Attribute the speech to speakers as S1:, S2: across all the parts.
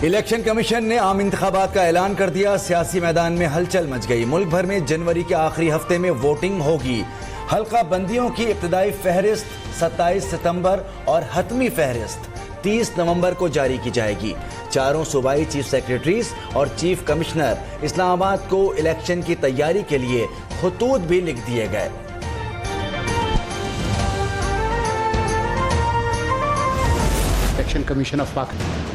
S1: Election commission ने आम इंतखाबात का ऐलान कर दिया। सियासी मैदान में हलचल मच गई। मुल्क भर में जनवरी के आखिरी हफ्ते में वोटिंग होगी। हल्का बंदियों की इब्तदाई फहरिस्त 27 सितंबर और हतमी फहरिस्त 30 नवंबर को जारी की जाएगी। चारों सूबाई चीफ सेक्रेटरीज और चीफ कमिश्नर इस्लामाबाद को इलेक्शन की तैयारी के लिए खतूत भी लिख दिए गए।
S2: इलेक्शन कमीशन ऑफ पाकिस्तान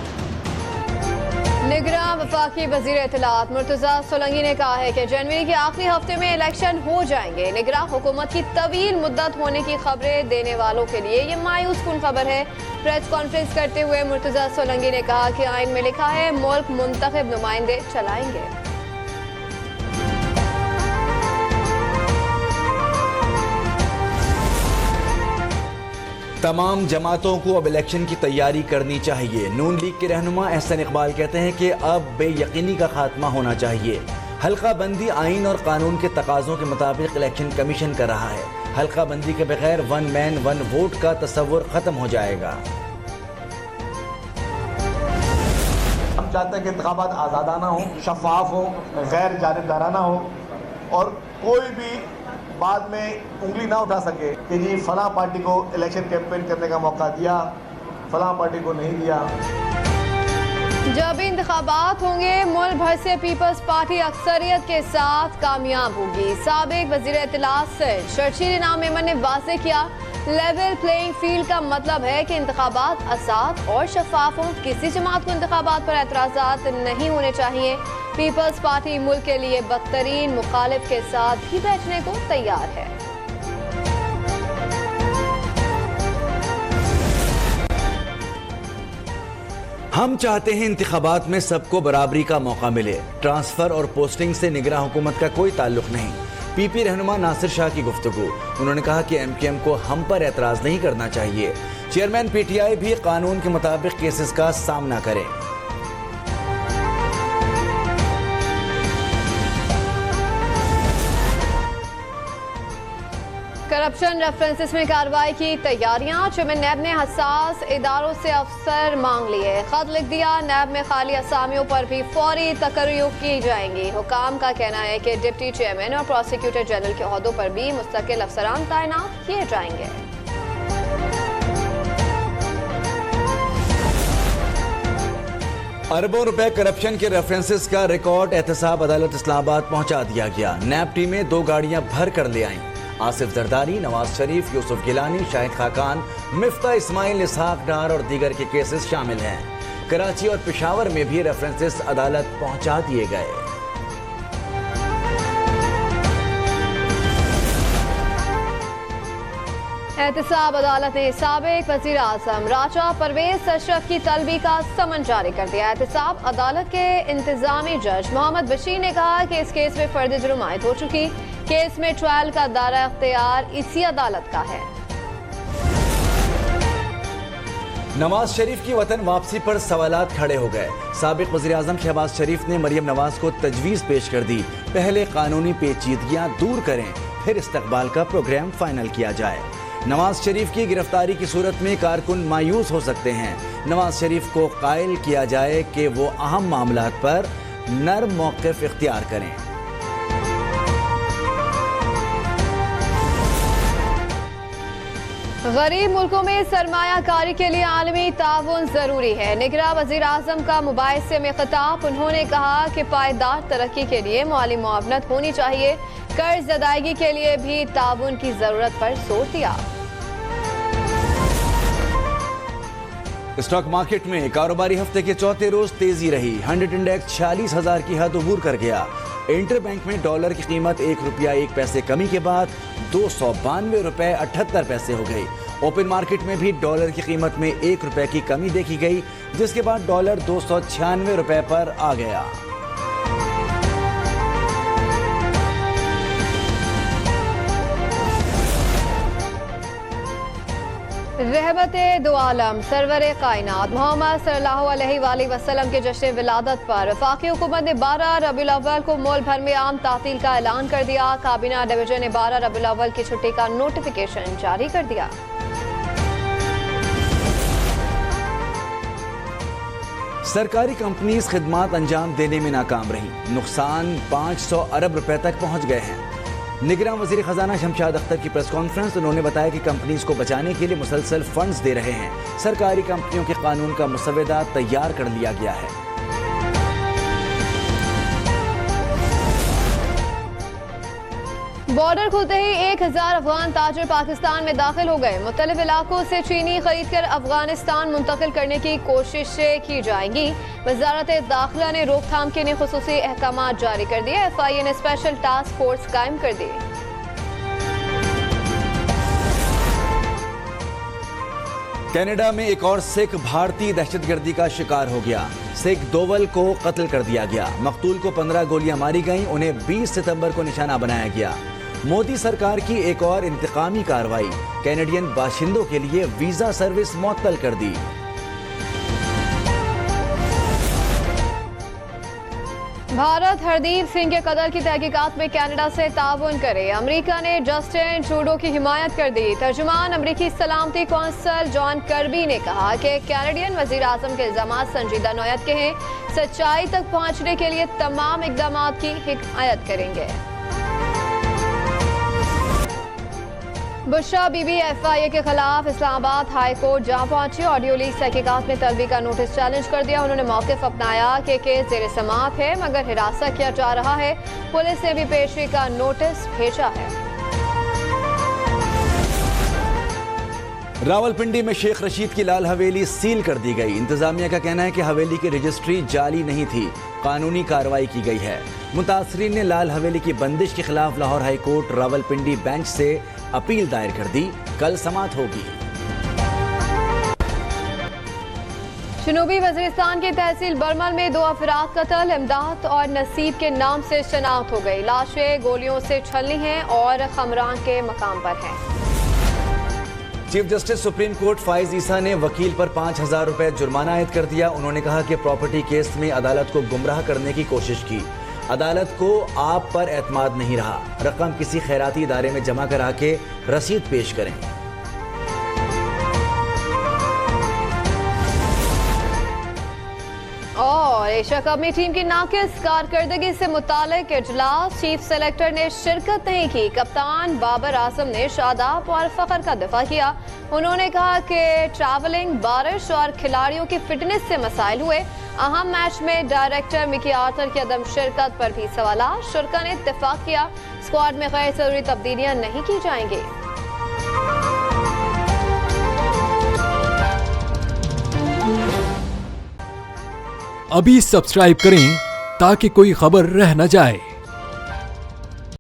S3: निगरां वफाकी वजीर इत्तलात मुर्तजा सोलंगी ने कहा है कि जनवरी के आखिरी हफ्ते में इलेक्शन हो जाएंगे। निगरां हुकूमत की तवील मुद्दत होने की खबरें देने वालों के लिए ये मायूस कुन खबर है। प्रेस कॉन्फ्रेंस करते हुए मुर्तजा सोलंगी ने कहा कि आइन में लिखा है मुल्क मुंतखब नुमाइंदे चलाएंगे।
S1: तमाम जमातों को अब इलेक्शन की तैयारी करनी चाहिए। नून लीग के रहनुमा एहसन इकबाल कहते हैं कि अब बेयकीनी का खात्मा होना चाहिए। हल्का बंदी आइन और कानून के तकाज़ों के मुताबिक इलेक्शन कमीशन कर रहा है। हल्का बंदी के बगैर वन मैन वन वोट का तस्वुर खत्म हो जाएगा।
S4: हम चाहते हैं कि इंतखाबात आज़ादाना हो, शफाफ हो, गैर जानिबदाराना हो और कोई भी बाद में उंगली ना उठा सके कि जी फलां पार्टी को इलेक्शन कैंपेन करने का मौका दिया, फलां पार्टी को नहीं दिया।
S3: जब भी इंतखाबात होंगे मुल्क भर से पीपल्स पार्टी अक्सरियत के साथ कामयाब होगी। साबिक वजीर इत्तलात सैयद शर्शील इनाम मेमन ने वाज़े किया, लेवल प्लेइंग फील्ड का मतलब है कि इंतखाबात आज़ाद और शफाफ हों। किसी जमात को इंतखाबात पर एतराज़ात नहीं होने चाहिए। पीपल्स पार्टी मुल्क के लिए बदतरीन मुखालिफ के साथ भी बैठने को तैयार है।
S1: हम चाहते हैं इंतखाबात में सबको बराबरी का मौका मिले। ट्रांसफर और पोस्टिंग से निगरां हुकूमत का कोई ताल्लुक नहीं। पीपी रहनुमा नासिर शाह की गुफ्तगू। उन्होंने कहा कि एमकेएम को हम पर एतराज नहीं करना चाहिए। चेयरमैन पीटीआई भी कानून के मुताबिक केसेस का सामना करें।
S3: करप्शन रेफरेंसेस में कार्रवाई की तैयारियां। चेयरमैन नैब ने हसास इदारों से अफसर मांग लिए। खत लिख दिया। नैब में खाली असामियों पर भी फौरी तकर्रियां की जाएंगी। हुकाम का कहना है कि डिप्टी चेयरमैन और प्रोसिक्यूटर जनरल के ओहदों पर भी मुस्तकिल अफसरान तैनात किए जाएंगे।
S1: अरबों रुपए करप्शन के रेफरेंसेस का रिकॉर्ड एहतसाब अदालत इस्लामाबाद पहुंचा दिया गया। नैब टीमें 2 गाड़ियां भर कर ले आईं। आसिफ जरदारी, नवाज शरीफ, यूसुफ गिलानी, शाहिद खाकान, मिफ्ता इस्माइल, इसहाक डार और दीगर के केसेस शामिल हैं। कराची और पेशावर में भी रेफरेंसेस अदालत पहुंचा दिए गए।
S3: एहतसाब अदालत ने साबिक वजीर आजम राजा परवेज अशरफ की तलबी का समन जारी कर दिया। एहतसाब अदालत के इंतजामी जज मोहम्मद बशीर ने कहा कि इस केस में फर्द जुर्म आयद हो चुकी। केस में ट्रायल का दायरा इख्तियार इसी अदालत का है।
S1: नवाज शरीफ की वतन वापसी पर सवालात खड़े हो गए। साबिक वज़ीर आज़म शहबाज शरीफ ने मरियम नवाज को तजवीज़ पेश कर दी। पहले कानूनी पेचीदगियां दूर करें, फिर इस्तकबाल का प्रोग्राम फाइनल किया जाए। नवाज शरीफ की गिरफ्तारी की सूरत में कारकुन मायूस हो सकते हैं। नवाज शरीफ को कायल किया जाए कि वो अहम मामलात पर नर्म मौक़िफ़ इख्तियार करें।
S3: गरीब मुल्कों में सरमायाकारी के लिए आलमी ताउन जरूरी है। निगरां वज़ीर आज़म का मुबाहिसे में खिताब। उन्होंने कहा कि पायदार तरक्की के लिए माली मुआवनत होनी चाहिए। कर्ज अदायगी के लिए भी ताउन की जरूरत पर जोर दिया।
S1: स्टॉक मार्केट में कारोबारी हफ्ते के चौथे रोज तेजी रही। 100 इंडेक्स 46,000 की हद अबूर कर गया। इंटरबैंक में डॉलर की कीमत 1 रुपया 1 पैसे कमी के बाद 292 रुपए 78 पैसे हो गई। ओपन मार्केट में भी डॉलर की कीमत में 1 रुपए की कमी देखी गई, जिसके बाद डॉलर 296 रुपए पर आ गया।
S3: रहमते दो आलम सरवर कायनात मोहम्मद सल्लल्लाहु अलैहि वसल्लम के जश्न विलादत पर वफाकी हुकूमत ने 12 रबीउल अव्वल को मुल्क भर में आम तातील का ऐलान कर दिया। काबीना डिवीजन ने 12 रबीउल अव्वल की छुट्टी का नोटिफिकेशन जारी कर दिया।
S1: सरकारी कंपनीज खिदमात अंजाम देने में नाकाम रही, नुकसान 500 अरब रुपए तक पहुंच गए हैं। निगरान वजीर खजाना शमशाद अख्तर की प्रेस कॉन्फ्रेंस, उन्होंने बताया कि कंपनीज को बचाने के लिए मुसलसल फंड्स दे रहे हैं। सरकारी कंपनियों के कानून का मसवदा तैयार कर लिया गया है।
S3: बॉर्डर खुलते ही 1000 अफगान ताजिर पाकिस्तान में दाखिल हो गए। मुख्तलिफ इलाकों से चीनी खरीद कर अफगानिस्तान मुंतकिल करने की कोशिशें की जाएंगी। वजारत दाखिला ने रोकथाम के लिए खुसूसी अहकाम जारी कर दिए। FIA ने स्पेशल टास्क फोर्स कायम कर दी।
S1: कनाडा में एक और सिख भारतीय दहशतगर्दी का शिकार हो गया। सिख दोवल को कत्ल कर दिया गया। मकतूल को 15 गोलियां मारी गईं, उन्हें 20 सितंबर को निशाना बनाया गया। मोदी सरकार की एक और इंतकामी कार्रवाई, कैनेडियन बाशिंदों के लिए वीजा सर्विस मुअत्तल कर दी।
S3: भारत हरदीप सिंह के कत्ल की तहकीकात में कनाडा से ताउन करे। अमेरिका ने जस्टिन ट्रूडो की हिमायत कर दी। तर्जुमान अमेरिकी सलामती कौंसल जॉन कर्बी ने कहा कि कैनेडियन वजीर आजम के इल्जामात संजीदा नौयत के हैं, सच्चाई तक पहुंचने के लिए तमाम इकदाम की हिमायत करेंगे। बुशरा बीबी FIA के खिलाफ इस्लामाबाद हाई कोर्ट जहां पहुंची। ऑडियो लीक तहकीकात में तलबी का नोटिस चैलेंज कर दिया। उन्होंने मौक़िफ़ अपनाया कि केस ज़ेर समाअत है मगर हिरासत किया जा रहा है। पुलिस ने भी पेशी का नोटिस भेजा है।
S1: रावलपिंडी में शेख रशीद की लाल हवेली सील कर दी गई। इंतजामिया का कहना है कि हवेली की रजिस्ट्री जाली नहीं थी, कानूनी कार्रवाई की गई है। मुतासरीन ने लाल हवेली की बंदिश के खिलाफ Lahore high court Rawalpindi bench से अपील दायर कर दी। कल समाअत होगी।
S3: जनूबी वजीरिस्तान की तहसील बरमल में 2 अफराद कत्ल, इमदाद और नसीब के नाम से शनाख्त हो गई। लाशें गोलियों से छलनी हैं और खमरान के मकाम पर हैं।
S1: चीफ जस्टिस सुप्रीम कोर्ट फाइज ईसा ने वकील पर 5000 रुपए जुर्माना आयद कर दिया। उन्होंने कहा कि प्रॉपर्टी केस में अदालत को गुमराह करने की कोशिश की। अदालत को आप पर एतमाद नहीं रहा। रकम किसी खैराती इदारे में जमा करा के रसीद पेश करें।
S3: और एशिया कप में टीम की नाकिस कारकर्दगी से मुतालिक इजलास, चीफ सेलेक्टर ने शिरकत नहीं की। कप्तान बाबर आजम ने शादाब और फखर का दिफा किया। उन्होंने कहा कि ट्रैवलिंग, बारिश और खिलाड़ियों की फिटनेस से मसाइल हुए। अहम मैच में डायरेक्टर मिकी आर्थर की अदम शिरकत पर भी सवाल। शुरा ने इत्तेफाक किया स्क्वाड में गैर जरूरी तब्दीलियां नहीं की जाएंगी।
S5: अभी सब्सक्राइब करें ताकि कोई खबर रह न जाए।